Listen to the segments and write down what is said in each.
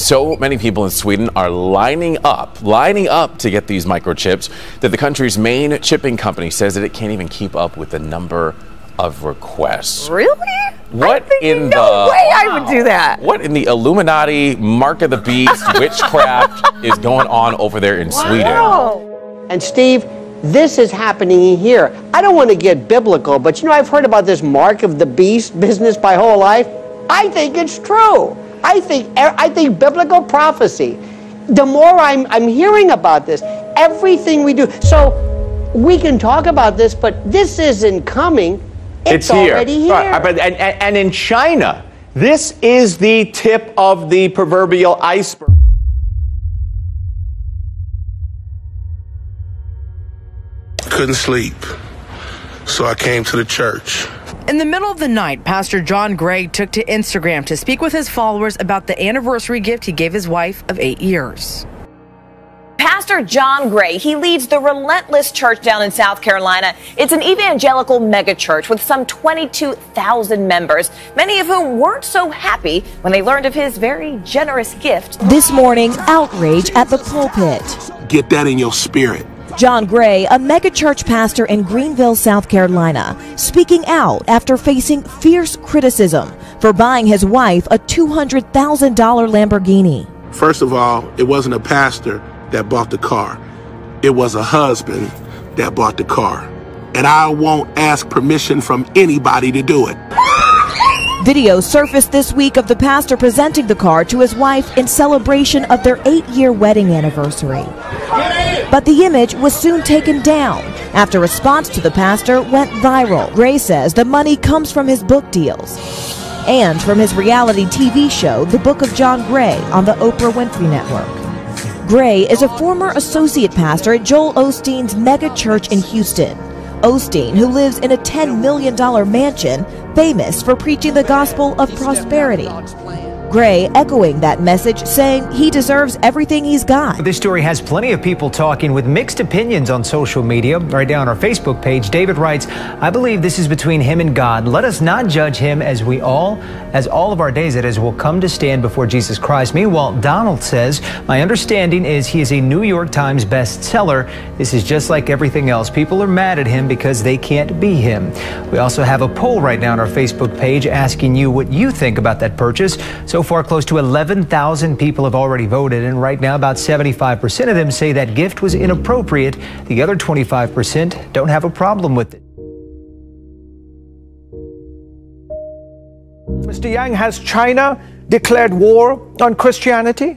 So many people in Sweden are lining up to get these microchips that the country's main chipping company says that it can't even keep up with the number of requests. Really? What in no way I would do that. What in the Illuminati, Mark of the Beast, witchcraft is going on over there in Sweden? And Steve, this is happening here. I don't want to get biblical, but you know, I've heard about this Mark of the Beast business my whole life. I think it's true. I think biblical prophecy. The more I'm hearing about this, everything we do. So we can talk about this, but this isn't coming. It's already here. Right. And in China, this is the tip of the proverbial iceberg. Couldn't sleep, so I came to the church. In the middle of the night, Pastor John Gray took to Instagram to speak with his followers about the anniversary gift he gave his wife of 8 years. Pastor John Gray, he leads the Relentless Church down in South Carolina. It's an evangelical megachurch with some 22,000 members, many of whom weren't so happy when they learned of his very generous gift. This morning, outrage at the pulpit. Get that in your spirit. John Gray, a megachurch pastor in Greenville, South Carolina, speaking out after facing fierce criticism for buying his wife a $200,000 Lamborghini. First of all, it wasn't a pastor that bought the car. It was a husband that bought the car. And I won't ask permission from anybody to do it. Video surfaced this week of the pastor presenting the car to his wife in celebration of their 8-year wedding anniversary. But the image was soon taken down after response to the pastor went viral. Gray says the money comes from his book deals and from his reality TV show, The Book of John Gray, on the Oprah Winfrey Network. Gray is a former associate pastor at Joel Osteen's mega church in Houston. Osteen, who lives in a $10 million mansion, famous for preaching the gospel of prosperity. Gray echoing that message, saying he deserves everything he's got. This story has plenty of people talking with mixed opinions on social media. Right down our Facebook page, David writes, I believe this is between him and God. Let us not judge him as all of our days, that is, will come to stand before Jesus Christ. Meanwhile, Donald says, my understanding is he is a New York Times bestseller. This is just like everything else. People are mad at him because they can't be him. We also have a poll right now on our Facebook page asking you what you think about that purchase. So far, close to 11,000 people have already voted, and right now about 75% of them say that gift was inappropriate. The other 25% don't have a problem with it. Mr. Yang, has China declared war on Christianity?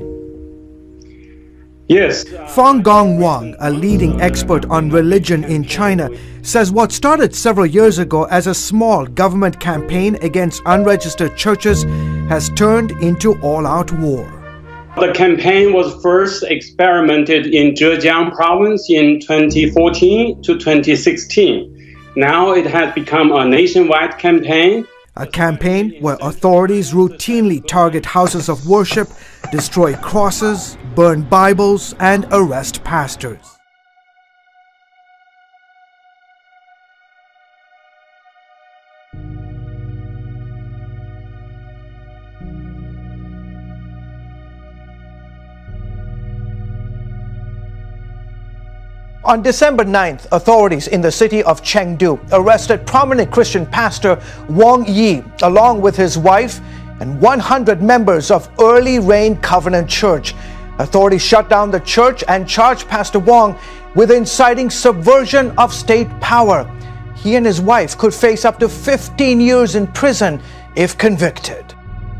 Yes. Fang Gong Wang, a leading expert on religion in China, says what started several years ago as a small government campaign against unregistered churches has turned into all-out war. The campaign was first experimented in Zhejiang province in 2014 to 2016. Now it has become a nationwide campaign. A campaign where authorities routinely target houses of worship, destroy crosses, burn Bibles, and arrest pastors. On December 9th, authorities in the city of Chengdu arrested prominent Christian pastor Wang Yi, along with his wife and 100 members of Early Rain Covenant Church. Authorities shut down the church and charged Pastor Wang with inciting subversion of state power. He and his wife could face up to 15 years in prison if convicted.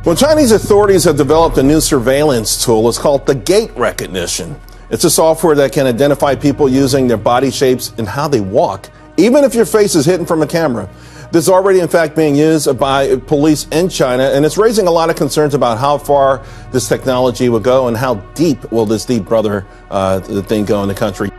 Well, Chinese authorities have developed a new surveillance tool. It's called the gait recognition. It's a software that can identify people using their body shapes and how they walk, even if your face is hidden from a camera. This is already, in fact, being used by police in China, and it's raising a lot of concerns about how far this technology will go and how deep will this deep brother thing go in the country.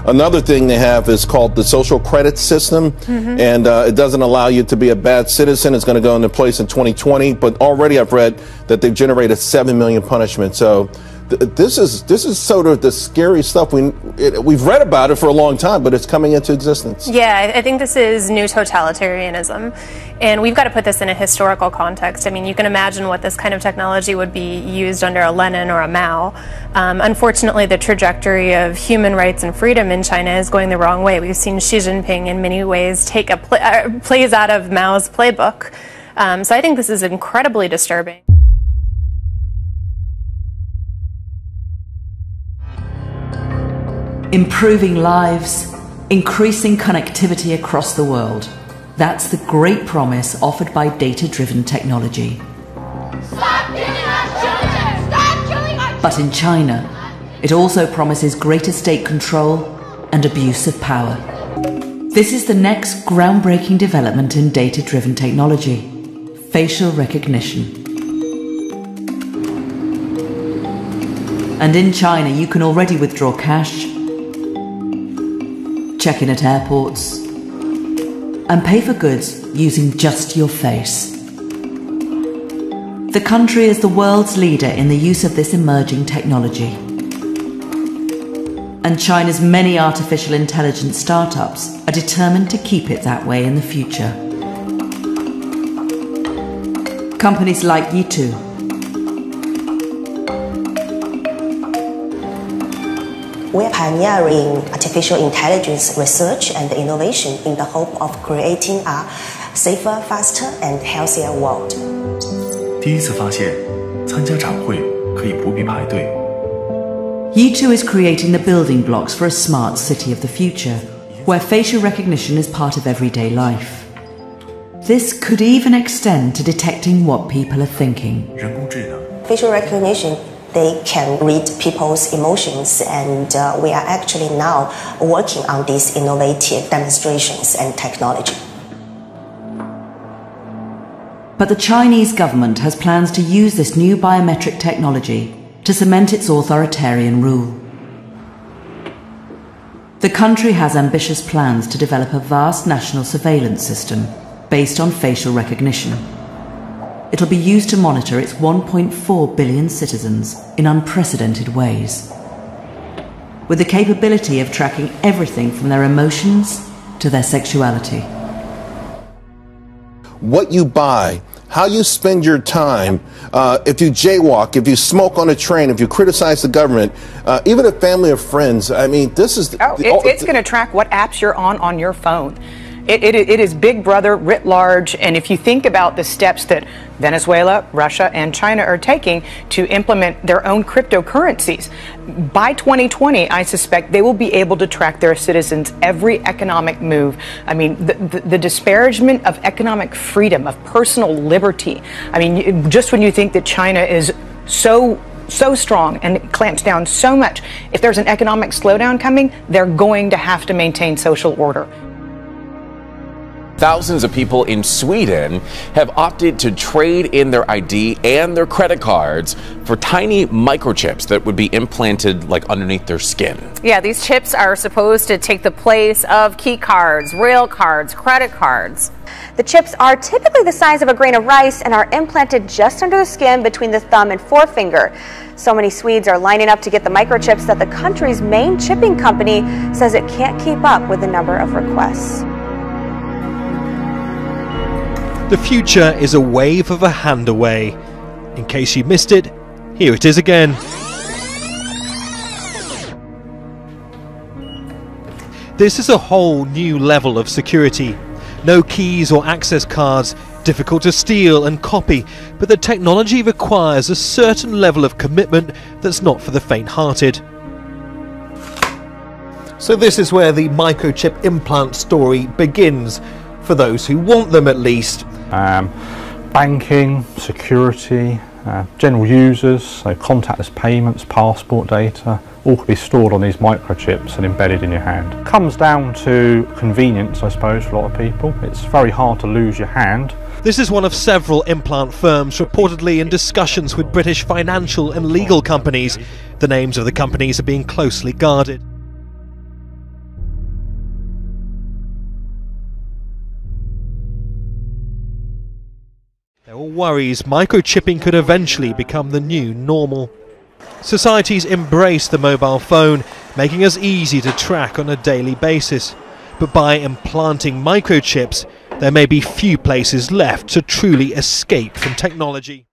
Another thing they have is called the social credit system, and it doesn't allow you to be a bad citizen. It's going to go into place in 2020, but already I've read that they've generated 7 million punishments. So This is sort of the scary stuff. We've read about it for a long time, but it's coming into existence. Yeah, I think this is new totalitarianism, and we've got to put this in a historical context. I mean, you can imagine what this kind of technology would be used under a Lenin or a Mao. Unfortunately, the trajectory of human rights and freedom in China is going the wrong way. We've seen Xi Jinping in many ways take plays out of Mao's playbook. So I think this is incredibly disturbing. Improving lives, increasing connectivity across the world. That's the great promise offered by data-driven technology. Stop killing our children! Stop killing our children! But in China, it also promises greater state control and abuse of power. This is the next groundbreaking development in data-driven technology: facial recognition. And in China, you can already withdraw cash, check in at airports, and pay for goods using just your face. The country is the world's leader in the use of this emerging technology. And China's many artificial intelligence startups are determined to keep it that way in the future. Companies like Yitu, we're pioneering artificial intelligence research and innovation in the hope of creating a safer, faster, and healthier world. 第一次发现，参加展会可以不必排队。Yitu is creating the building blocks for a smart city of the future, where facial recognition is part of everyday life. This could even extend to detecting what people are thinking. 人工智能 Facial recognition, they can read people's emotions, and we are actually now working on these innovative demonstrations and technology. But the Chinese government has plans to use this new biometric technology to cement its authoritarian rule. The country has ambitious plans to develop a vast national surveillance system based on facial recognition. It'll be used to monitor its 1.4 billion citizens in unprecedented ways, with the capability of tracking everything from their emotions to their sexuality. What you buy, how you spend your time, if you jaywalk, if you smoke on a train, if you criticize the government, even a family of friends. I mean, this is... It's going to track what apps you're on your phone. It is Big Brother writ large, and if you think about the steps that Venezuela, Russia, and China are taking to implement their own cryptocurrencies, by 2020, I suspect they will be able to track their citizens' every economic move. I mean, the disparagement of economic freedom, of personal liberty. I mean, just when you think that China is so strong and clamps down so much, if there's an economic slowdown coming, they're going to have to maintain social order. Thousands of people in Sweden have opted to trade in their ID and their credit cards for tiny microchips that would be implanted like underneath their skin. Yeah, these chips are supposed to take the place of key cards, rail cards, credit cards. The chips are typically the size of a grain of rice and are implanted just under the skin between the thumb and forefinger. So many Swedes are lining up to get the microchips that the country's main chipping company says it can't keep up with the number of requests. The future is a wave of a hand away. In case you missed it, here it is again. This is a whole new level of security. No keys or access cards, difficult to steal and copy, but the technology requires a certain level of commitment that's not for the faint-hearted. So this is where the microchip implant story begins, for those who want them at least. Banking, security, general users, so contactless payments, passport data, all could be stored on these microchips and embedded in your hand. Comes down to convenience, I suppose, for a lot of people. It's very hard to lose your hand. This is one of several implant firms reportedly in discussions with British financial and legal companies. The names of the companies are being closely guarded. There are worries microchipping could eventually become the new normal. Societies embrace the mobile phone, making us easy to track on a daily basis. But by implanting microchips, there may be few places left to truly escape from technology.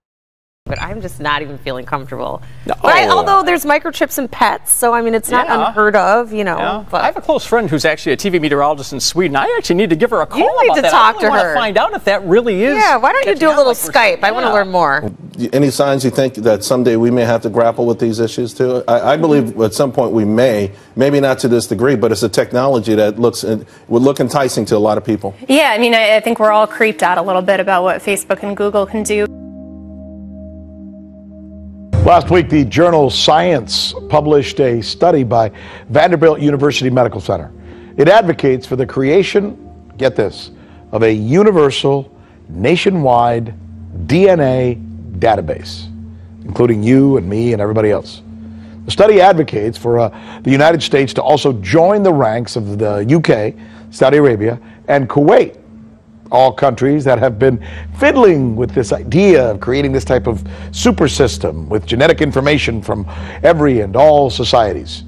But I'm just not even feeling comfortable. No. But although there's microchips in pets, so I mean, it's not unheard of, you know. Yeah. But I have a close friend who's actually a TV meteorologist in Sweden. I actually need to give her a call you need about to that. talk I to really her. Want to find out if that really is. Yeah, why don't you do a little Skype? I want to learn more. Any signs you think that someday we may have to grapple with these issues too? I believe at some point we may, maybe not to this degree, but it's a technology that would look enticing to a lot of people. Yeah, I mean, I think we're all creeped out a little bit about what Facebook and Google can do. Last week, the journal Science published a study by Vanderbilt University Medical Center. It advocates for the creation, get this, of a universal, nationwide DNA database, including you and me and everybody else. The study advocates for the United States to also join the ranks of the UK, Saudi Arabia, and Kuwait, all countries that have been fiddling with this idea of creating this type of super system with genetic information from every and all societies.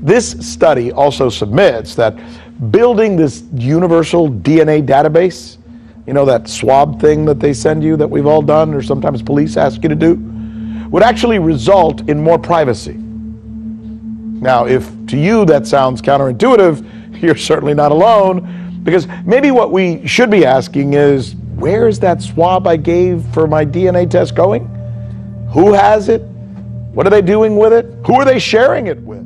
This study also submits that building this universal DNA database, you know, that swab thing that they send you that we've all done or sometimes police ask you to do, would actually result in more privacy. Now, if to you that sounds counterintuitive, you're certainly not alone. Because maybe what we should be asking is, where is that swab I gave for my DNA test going? Who has it? What are they doing with it? Who are they sharing it with?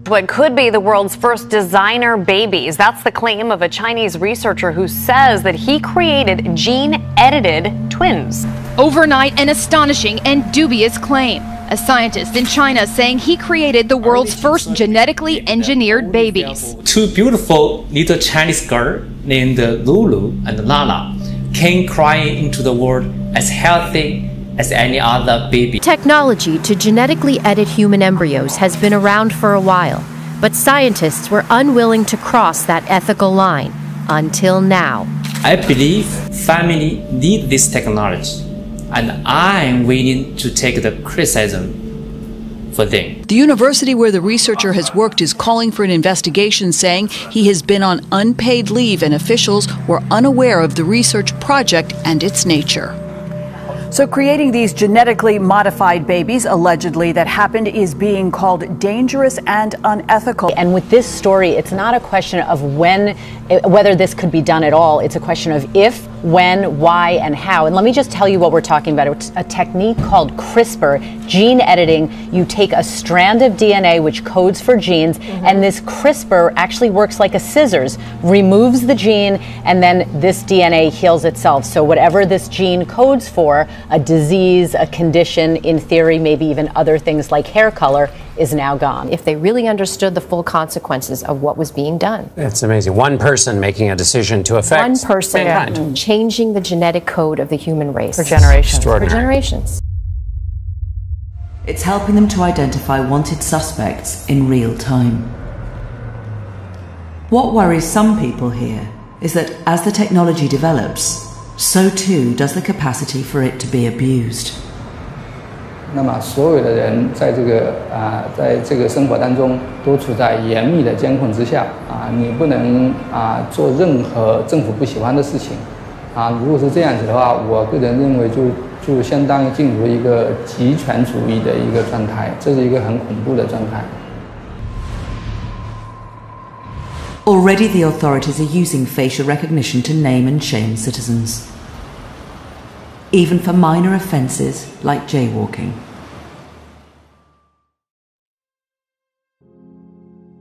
What could be the world's first designer babies. That's the claim of a Chinese researcher who says that he created gene-edited twins. Overnight, an astonishing and dubious claim. A scientist in China saying he created the world's first genetically engineered babies. Two beautiful little Chinese girls named Lulu and Lala came crying into the world as healthy as any other baby. Technology to genetically edit human embryos has been around for a while, but scientists were unwilling to cross that ethical line until now. I believe family need this technology, and I'm willing to take the criticism for them. The university where the researcher has worked is calling for an investigation, saying he has been on unpaid leave and officials were unaware of the research project and its nature. So creating these genetically modified babies, allegedly, that happened is being called dangerous and unethical. And with this story, it's not a question of whether this could be done at all. It's a question of if, when, why, and how. And let me just tell you what we're talking about. It's a technique called CRISPR, gene editing. You take a strand of DNA which codes for genes, and this CRISPR actually works like a scissors, removes the gene, and then this DNA heals itself. So whatever this gene codes for, a disease, a condition, in theory, maybe even other things like hair color, is now gone. If they really understood the full consequences of what was being done. It's amazing. One person making a decision to affect one person mankind. Changing the genetic code of the human race. For generations. For generations. It's helping them to identify wanted suspects in real time. What worries some people here is that as the technology develops, so too does the capacity for it to be abused. 那么所有的人在这个生活当中都处在严密的监控之下你不能做任何政府不喜欢的事情如果是这样子的话，我个人认为就相当于进入一个极权主义的一个状态，这是一个很恐怖的状态。 Already the authorities are using facial recognition to name and shame citizens, even for minor offences like jaywalking.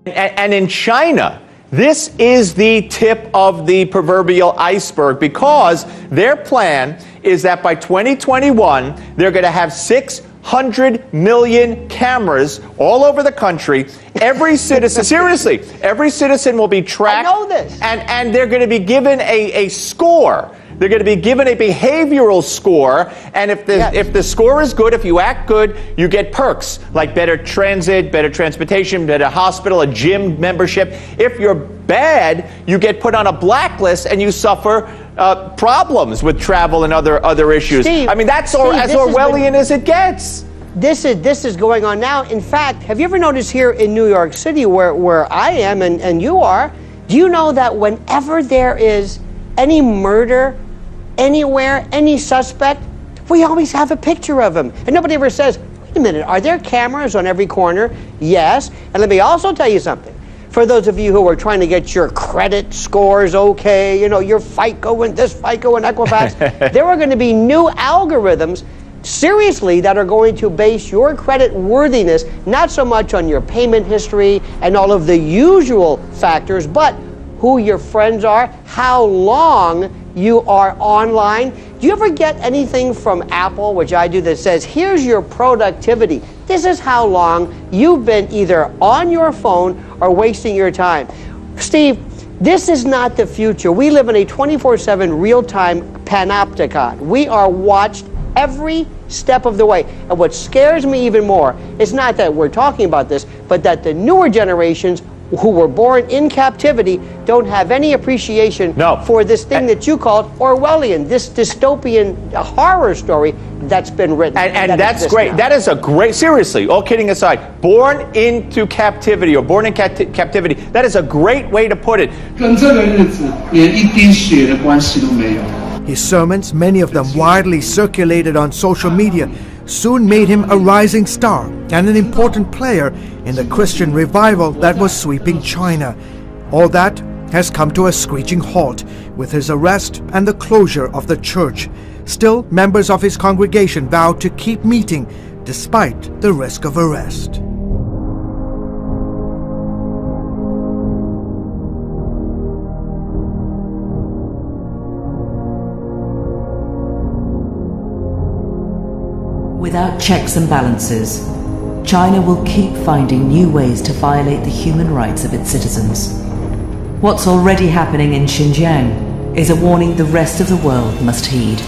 And in China, this is the tip of the proverbial iceberg, because their plan is that by 2021, they're going to have 600 million cameras all over the country. Every citizen, seriously, every citizen will be tracked. I know this. And they're going to be given a score. They're going to be given a behavioral score, and if the score is good, if you act good, you get perks like better transit, better transportation, better hospital, a gym membership. If you're bad, you get put on a blacklist and you suffer problems with travel and other issues. Steve, I mean, that's Steve, as Orwellian as it gets. This is going on now. In fact, have you ever noticed here in New York City, where I am and you are, do you know that whenever there is any murder anywhere, any suspect, we always have a picture of him. And nobody ever says, wait a minute, are there cameras on every corner? Yes. And let me also tell you something. For those of you who are trying to get your credit scores okay, you know, your FICO and this FICO and Equifax, there are going to be new algorithms, seriously, that are going to base your credit worthiness not so much on your payment history and all of the usual factors, but who your friends are, how long you are online. Do you ever get anything from Apple, which I do, that says, here's your productivity. This is how long you've been either on your phone or wasting your time. Steve, this is not the future. We live in a 24/7 real-time panopticon. We are watched every step of the way. And what scares me even more is not that we're talking about this, but that the newer generations who were born in captivity don't have any appreciation for this thing that you called Orwellian, this dystopian horror story that's been written. And that's great. That is a great, seriously, all kidding aside, born into captivity or born in captivity, that is a great way to put it. His sermons, many of them widely circulated on social media, soon made him a rising star and an important player in the Christian revival that was sweeping China. All that has come to a screeching halt with his arrest and the closure of the church. Still, members of his congregation vowed to keep meeting despite the risk of arrest. Without checks and balances, China will keep finding new ways to violate the human rights of its citizens. What's already happening in Xinjiang is a warning the rest of the world must heed.